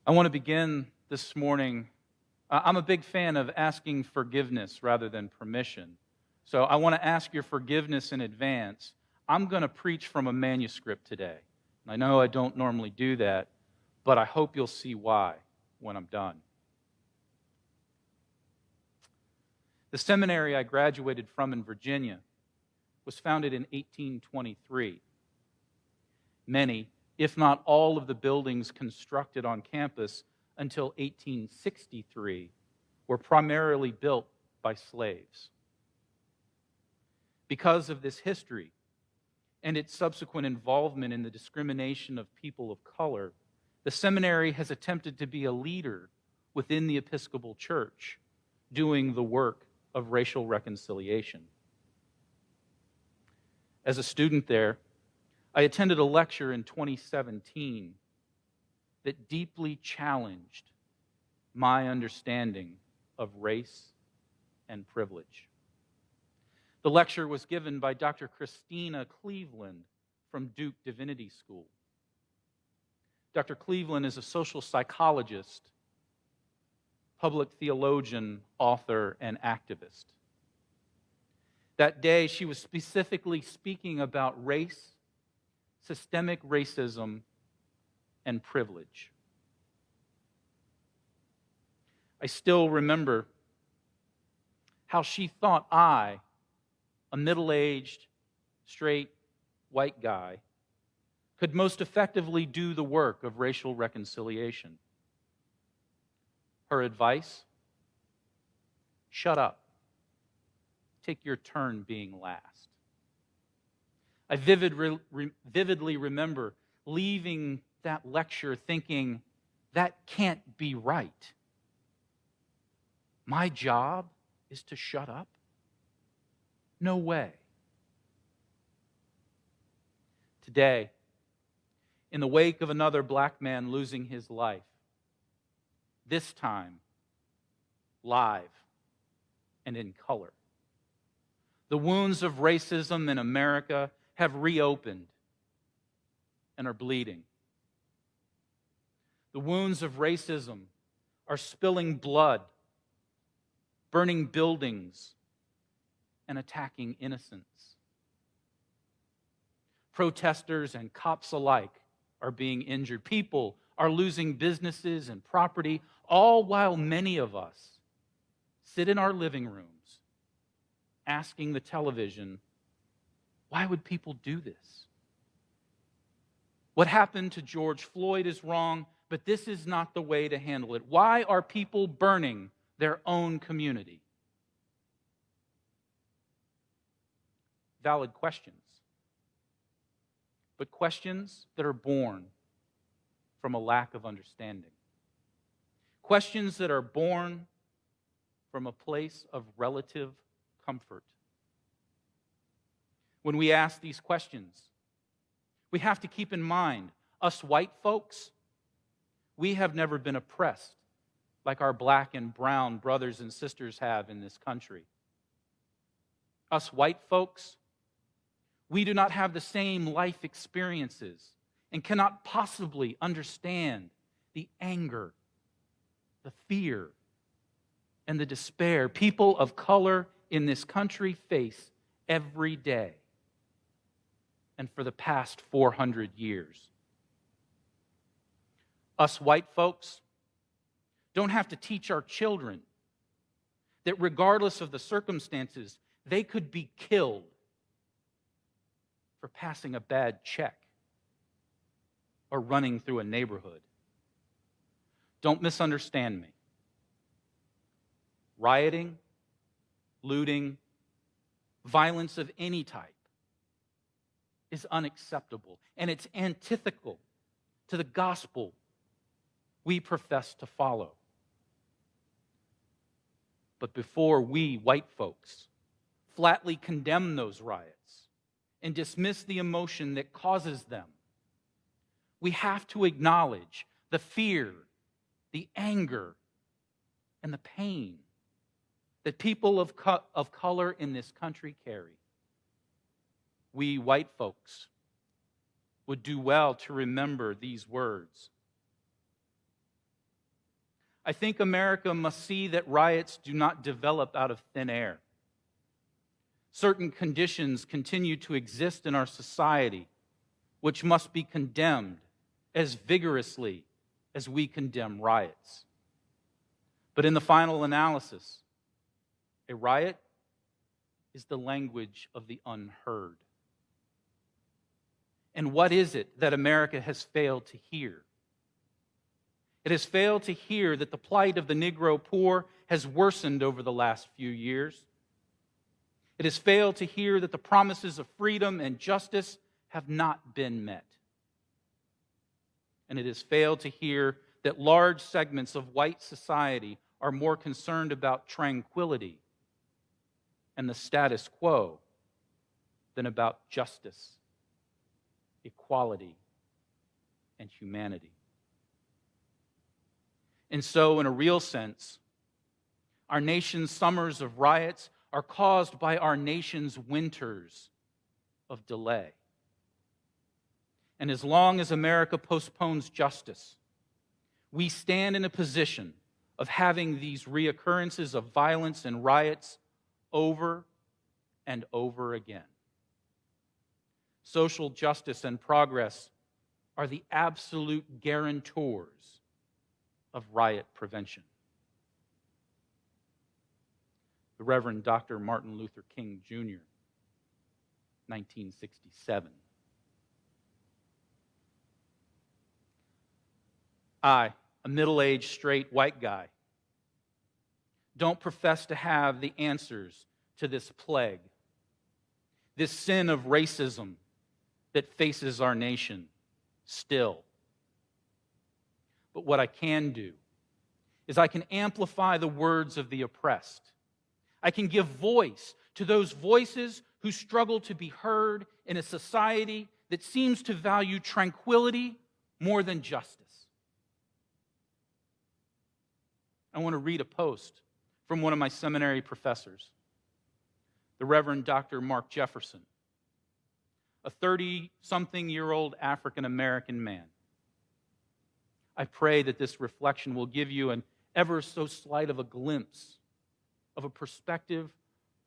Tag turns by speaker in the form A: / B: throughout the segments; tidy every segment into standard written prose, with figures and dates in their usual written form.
A: I want to begin this morning. I'm a big fan of asking forgiveness rather than permission. So I want to ask your forgiveness in advance. I'm going to preach from a manuscript today. I know I don't normally do that, but I hope you'll see why when I'm done. The seminary I graduated from in Virginia was founded in 1823. Many, if not all, of the buildings constructed on campus until 1863 were primarily built by slaves. Because of this history and its subsequent involvement in the discrimination of people of color, the seminary has attempted to be a leader within the Episcopal Church, doing the work of racial reconciliation. As a student there, I attended a lecture in 2017 that deeply challenged my understanding of race and privilege. The lecture was given by Dr. Christina Cleveland from Duke Divinity School. Dr. Cleveland is a social psychologist, public theologian, author, and activist. That day, she was specifically speaking about race, systemic racism, and privilege. I still remember how she thought I, a middle-aged, straight, white guy, could most effectively do the work of racial reconciliation. Her advice: shut up. Take your turn being last. I vividly remember leaving that lecture thinking, that can't be right. My job is to shut up? No way. Today, in the wake of another black man losing his life, this time live and in color, the wounds of racism in America have reopened and are bleeding. The wounds of racism are spilling blood, burning buildings, and attacking innocents. Protesters and cops alike are being injured. People are losing businesses and property, all while many of us sit in our living rooms asking the television, why would people do this? What happened to George Floyd is wrong, but this is not the way to handle it. Why are people burning their own community? Valid questions, but questions that are born from a lack of understanding. Questions that are born from a place of relative comfort. When we ask these questions, we have to keep in mind, us white folks, we have never been oppressed like our black and brown brothers and sisters have in this country. Us white folks, we do not have the same life experiences and cannot possibly understand the anger, the fear, and the despair people of color in this country face every day and for the past 400 years. Us white folks don't have to teach our children that regardless of the circumstances, they could be killed for passing a bad check or running through a neighborhood. Don't misunderstand me. Rioting, looting, violence of any type is unacceptable, and it's antithetical to the gospel we profess to follow. But before we, white folks, flatly condemn those riots and dismiss the emotion that causes them, we have to acknowledge the fear, the anger, and the pain that people of color in this country carry. We white folks would do well to remember these words. I think America must see that riots do not develop out of thin air. Certain conditions continue to exist in our society, which must be condemned as vigorously as we condemn riots. But in the final analysis, a riot is the language of the unheard. And what is it that America has failed to hear? It has failed to hear that the plight of the Negro poor has worsened over the last few years. It has failed to hear that the promises of freedom and justice have not been met. And it has failed to hear that large segments of white society are more concerned about tranquility and the status quo than about justice, equality, and humanity. And so, in a real sense, our nation's summers of riots are caused by our nation's winters of delay. And as long as America postpones justice, we stand in a position of having these reoccurrences of violence and riots over and over again. Social justice and progress are the absolute guarantors of riot prevention. The Reverend Dr. Martin Luther King Jr., 1967. I, a middle-aged, straight white guy, don't profess to have the answers to this plague, this sin of racism that faces our nation still. But what I can do is I can amplify the words of the oppressed. I can give voice to those voices who struggle to be heard in a society that seems to value tranquility more than justice. I want to read a post from one of my seminary professors, the Reverend Dr. Mark Jefferson, a 30-something-year-old African-American man. I pray that this reflection will give you an ever so slight of a glimpse of a perspective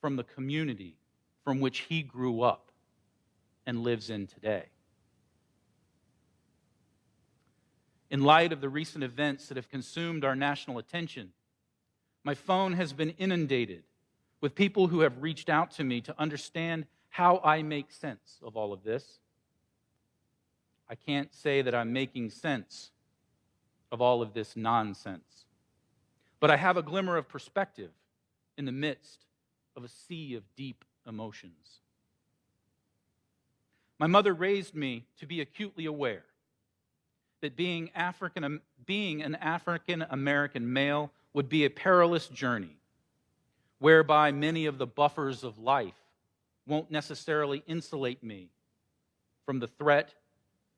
A: from the community from which he grew up and lives in today. In light of the recent events that have consumed our national attention, my phone has been inundated with people who have reached out to me to understand how I make sense of all of this. I can't say that I'm making sense of all of this nonsense, but I have a glimmer of perspective in the midst of a sea of deep emotions. My mother raised me to be acutely aware that being an African-American male would be a perilous journey, whereby many of the buffers of life won't necessarily insulate me from the threat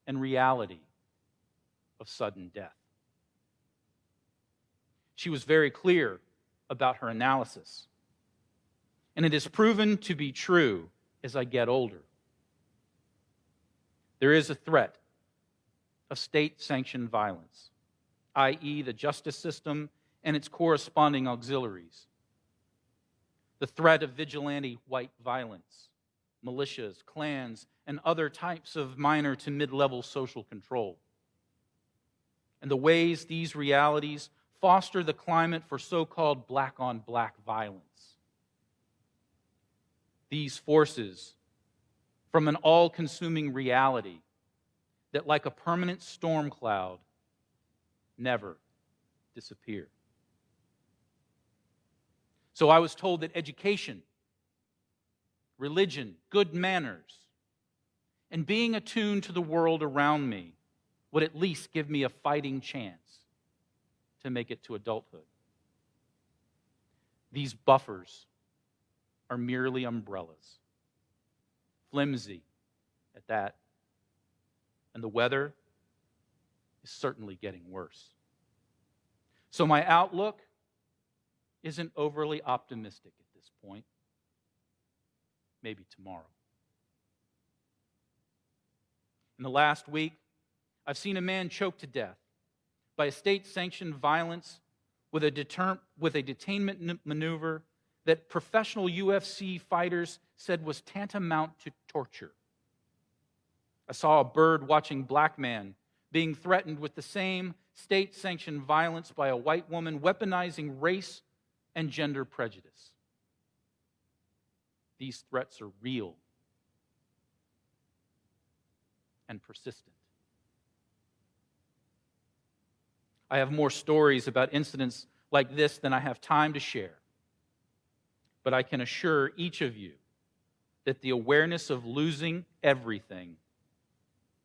A: and reality of sudden death. She was very clear about her analysis, and it has proven to be true as I get older. There is a threat of state-sanctioned violence, i.e., the justice system and its corresponding auxiliaries. The threat of vigilante white violence, militias, clans, and other types of minor to mid-level social control. And the ways these realities foster the climate for so-called black-on-black violence. These forces, from an all-consuming reality that, like a permanent storm cloud, never disappear. So I was told that education, religion, good manners, and being attuned to the world around me would at least give me a fighting chance to make it to adulthood. These buffers are merely umbrellas, flimsy at that, and the weather is certainly getting worse. So my outlook isn't overly optimistic at this point. Maybe tomorrow. In the last week, I've seen a man choked to death by a state-sanctioned violence with a detainment maneuver that professional UFC fighters said was tantamount to torture. I saw a bird-watching black man being threatened with the same state-sanctioned violence by a white woman weaponizing race and gender prejudice. These threats are real and persistent. I have more stories about incidents like this than I have time to share, but I can assure each of you that the awareness of losing everything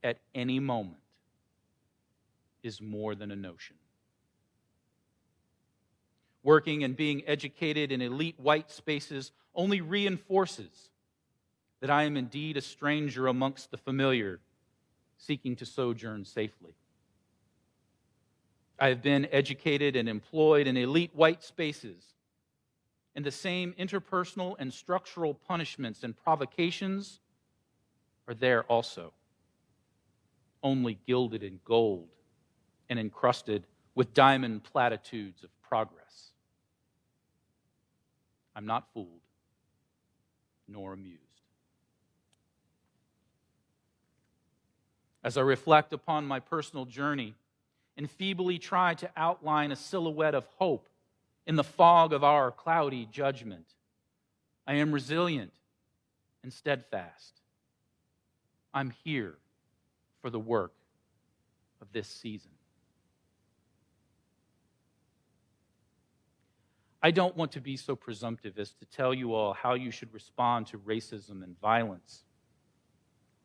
A: at any moment is more than a notion. Working and being educated in elite white spaces only reinforces that I am indeed a stranger amongst the familiar, seeking to sojourn safely. I have been educated and employed in elite white spaces, and the same interpersonal and structural punishments and provocations are there also, only gilded in gold and encrusted with diamond platitudes of progress. I'm not fooled, nor amused. As I reflect upon my personal journey and feebly try to outline a silhouette of hope in the fog of our cloudy judgment, I am resilient and steadfast. I'm here for the work of this season. I don't want to be so presumptive as to tell you all how you should respond to racism and violence,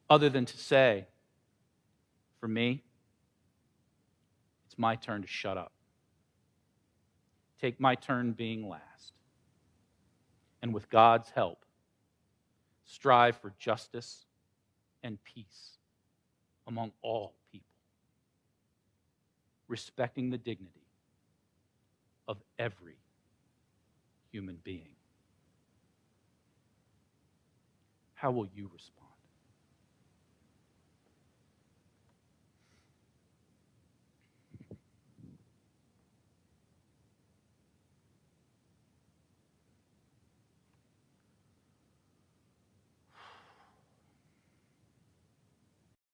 A: other than to say, for me, it's my turn to shut up. Take my turn being last. And with God's help, strive for justice and peace among all people, respecting the dignity of every human being. How will you respond?